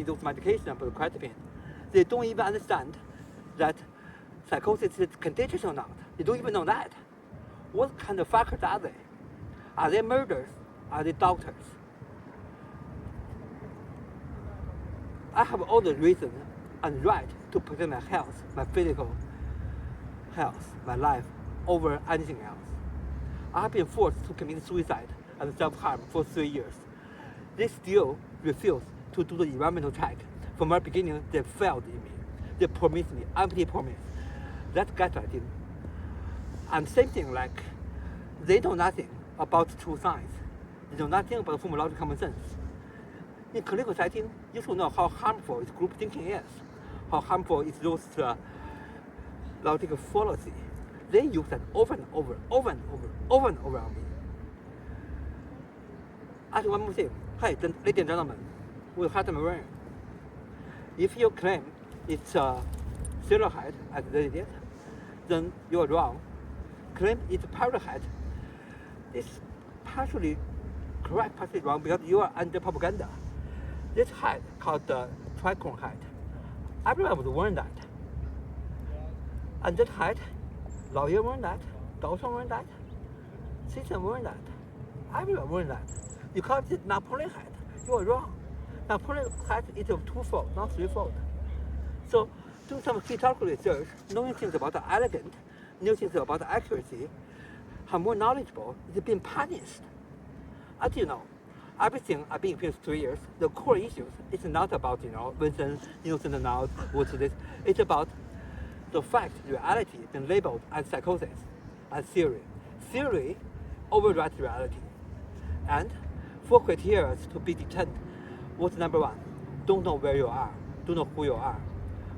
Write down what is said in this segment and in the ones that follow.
those medications for the chronic pain. They don't even understand that psychosis is contagious or not. They don't even know that. What kind of fuckers are they? Are they murderers? Are they doctors? I have all the reason and right to protect my health, my physical health, my life, over anything else. I have been forced to commit suicide and self-harm for 3 years. They still refuse to do the environmental check. From the beginning, they failed in me. They promised me, empty promise. That's gaslighting. And same thing, like, they know nothing about true science. They know nothing about formal logic, common sense. In clinical setting, you should know how harmful group thinking is, how harmful is those logical fallacy. They use that over and over on me. I do one more thing. Hey, ladies and gentlemen, we have them learn. If you claim it's steroid, as they did, then you are wrong. Claim it's parasite, it's partially correct, partially wrong, because you are under propaganda. This hat called the tricorn hat. Everyone would wear that. And that hat, lawyer wear that, doctor wear that, citizen wear that. Everyone wear that. You call it Napoleon hat. You are wrong. Napoleon hat is twofold, not threefold. So do some historical research, knowing things about the elegant, knowing things about the accuracy, have more knowledgeable, is being punished. As you know, everything I've been experienced 3 years, the core issues is not about, Vincent, innocent or not, what's this. It's about the fact, reality, been labeled as psychosis, as theory. Theory overrides reality. And 4 criteria to be determined. What's number 1? Don't know where you are. Don't know who you are.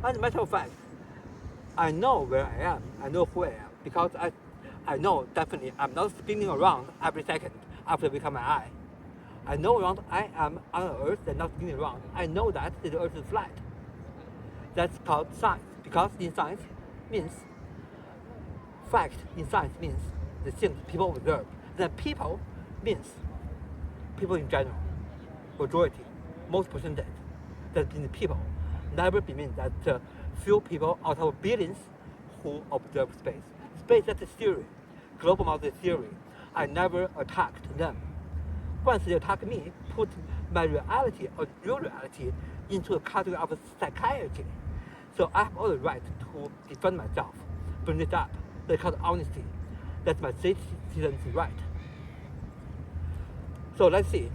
As a matter of fact, I know where I am. I know who I am. Because I know definitely I'm not spinning around every second after I become my eye. I know around I am on Earth and not spinning around. I know that the Earth is flat. That's called science. Because in science means, fact in science means the things people observe. Then people means people in general, majority, most percentage. That means people. Never means that few people out of billions who observe space. Space, that's a theory. Global model theory. I never attacked them. Once they attack me, put my reality or real reality into a category of psychiatry. So I have all the right to defend myself, bring it up. That's called honesty. That's my citizen's right. So let's see.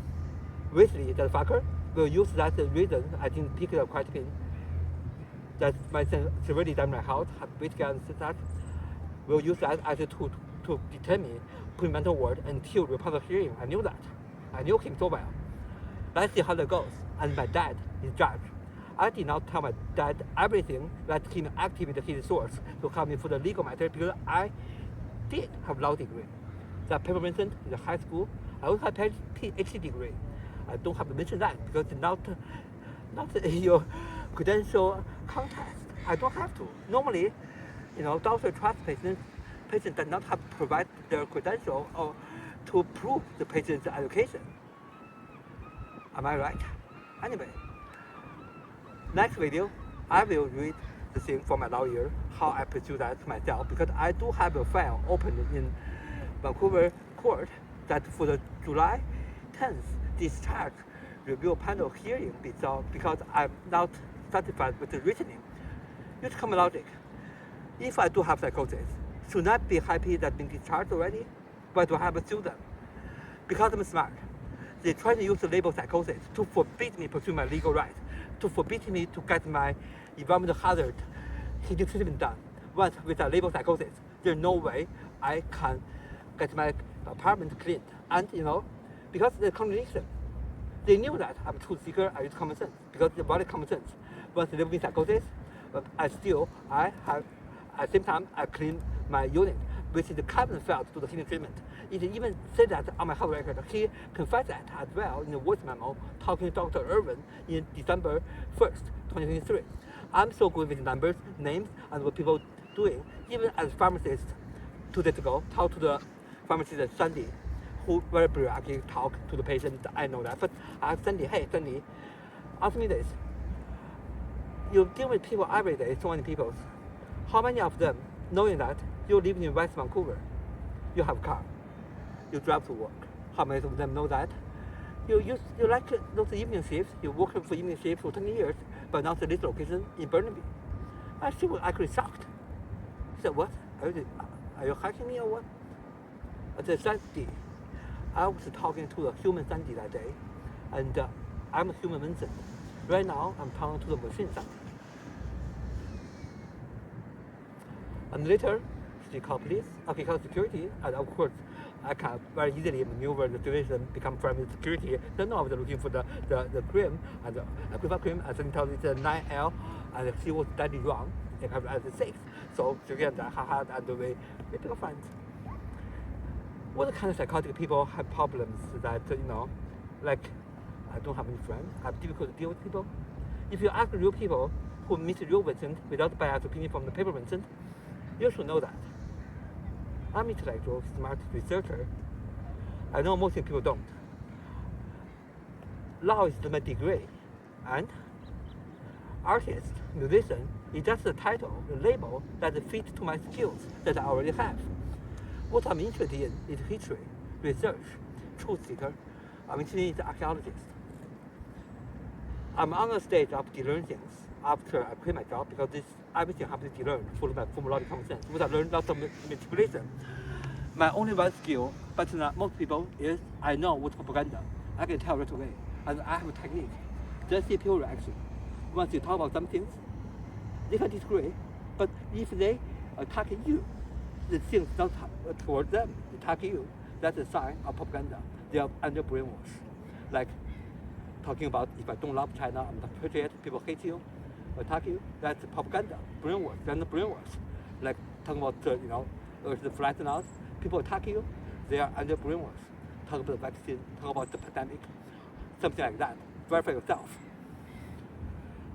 Wesley, that fucker, will use that reason I didn't pick it up quite a bit. That my severely damaged my health, have weight gain and that. Will use that as a tool to deter me, put mental word until report of hearing. I knew that. I knew him so well. Let's see how that goes. And my dad is judge. I did not tell my dad everything, let him activate his source to help me for the legal matter, because I did have law degree. That paper mentioned in the high school, I also have PhD degree. I don't have to mention that because it's not your credential contest. I don't have to. Normally, doctor trust patients. Patient does not have to provide their credential or to prove the patient's education. Am I right? Anyway, next video, I will read the thing from my lawyer, how I pursue that myself, because I do have a file opened in Vancouver court that for the July 10th discharge review panel hearing be solved, because I'm not satisfied with the reasoning. Use common logic. If I do have psychosis, should I be happy that I've been discharged already? Why do I have to sue them? Because I'm smart. They try to use the label psychosis to forbid me pursue my legal right, to forbid me to get my environmental hazard heating treatment done. Once with a label psychosis, there's no way I can get my apartment cleaned. And because the combination, they knew that I'm a truth seeker, I use common sense, because it's very common sense. Once they live in psychosis, I have, at the same time, I clean my unit, which is the carbon felt to the heating treatment. It even said that on my health record. He confessed that as well in the voice memo, talking to Dr. Irwin in December 1st, 2023. I'm so good with numbers, names, and what people doing. Even as a pharmacist 2 days ago, talked to the pharmacist Sandy, who very briefly talked to the patient. I know that. But I asked Sandy, hey, Sandy, ask me this. You deal with people every day, so many people. How many of them, knowing that you live in West Vancouver, you have a car, you drive to work? How many of them know that? You like those evening shifts, you work for evening shifts for 20 years, but now the this location in Burnaby. She was actually shocked. She said, what? Are you hacking me or what? I said, Sandy, I was talking to a human Sandy that day, and I'm a human Vincent. Right now, I'm talking to the machine Sandy. And later, she called police, okay, called security, and of course, I can very easily maneuver the situation, become friendly with security. Then I was looking for the cream, and I prefer cream, and then told it's a 9L, and she was deadly wrong. They have as a 6. So again, haha, and we become friends. What kind of psychotic people have problems that, like, I don't have any friends, I have difficult to deal with people? If you ask real people who meet real Vincent without biased opinion from the paper Vincent, you should know that. I'm intellectual, smart researcher. I know most people don't. Law is my degree, and artist, musician is just the title, the label that fits to my skills that I already have. What I'm interested in is history, research, truth seeker. I'm interested in archaeologist. I'm on a stage of to learn things after I quit my job because everything happens to learn full of logic common sense. What I learned lots of manipulation. My only one skill, but not most people, is I know what's propaganda. I can tell right away, and I have a technique. Just see people reaction. Once you talk about some things, they can disagree, but if they attack you, the things not toward them, attack you, that's a sign of propaganda. They are under brainwash. Like talking about if I don't love China, I'm not patriot, people hate you, attack you, that's propaganda, brainwash, that's the brainwash. Like talking about, Earth is flattened out, people attack you, they are under brainwash. Talk about the vaccine, talk about the pandemic, something like that. Verify yourself.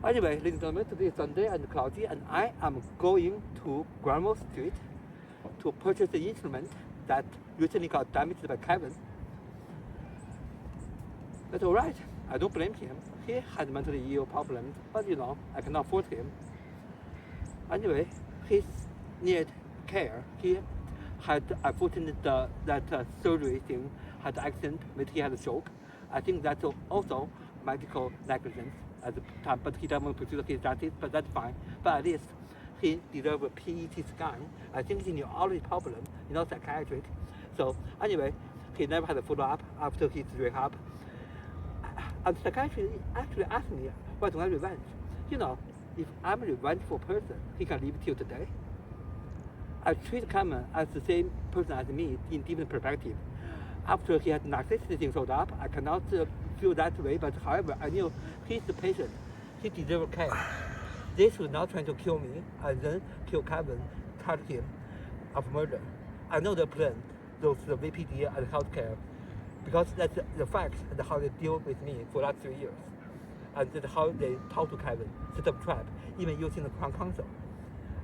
Anyway, ladies and gentlemen, today is Sunday and cloudy, and I am going to Granville Street to purchase the instrument that recently got damaged by Kevin. That's alright. I don't blame him. He had mentally ill problems, but I cannot force him. Anyway, he needed care. He had unfortunate that surgery thing had accident, maybe he had a stroke. I think that's also medical negligence at the time, but he doesn't want to pursue the case justice, but that's fine. But at least he deserves a PET scan. I think it's a neurology problem, psychiatric. So anyway, he never had a follow-up after his rehab. And the psychiatrist actually asked me, why don't I revenge? If I'm a revengeful person, he can live till today. I treat Cameron as the same person as me in different perspective. After he had narcissistic thing showed up, I cannot feel that way, but however, I knew he's the patient. He deserves care. They should not try to kill me and then kill Kevin, charge him of murder. I know the plan, the VPD and healthcare, because that's the facts and how they deal with me for the last 3 years. And that's how they talk to Kevin, set up trap, even using the Crown Council.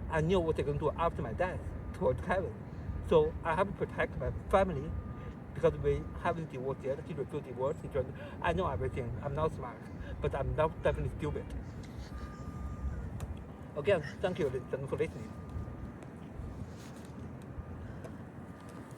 I knew what they're going to do after my death towards Kevin. So I have to protect my family because we haven't divorced yet. He refused divorce. I know everything. I'm not smart, but I'm not definitely stupid. Again, thank you for listening.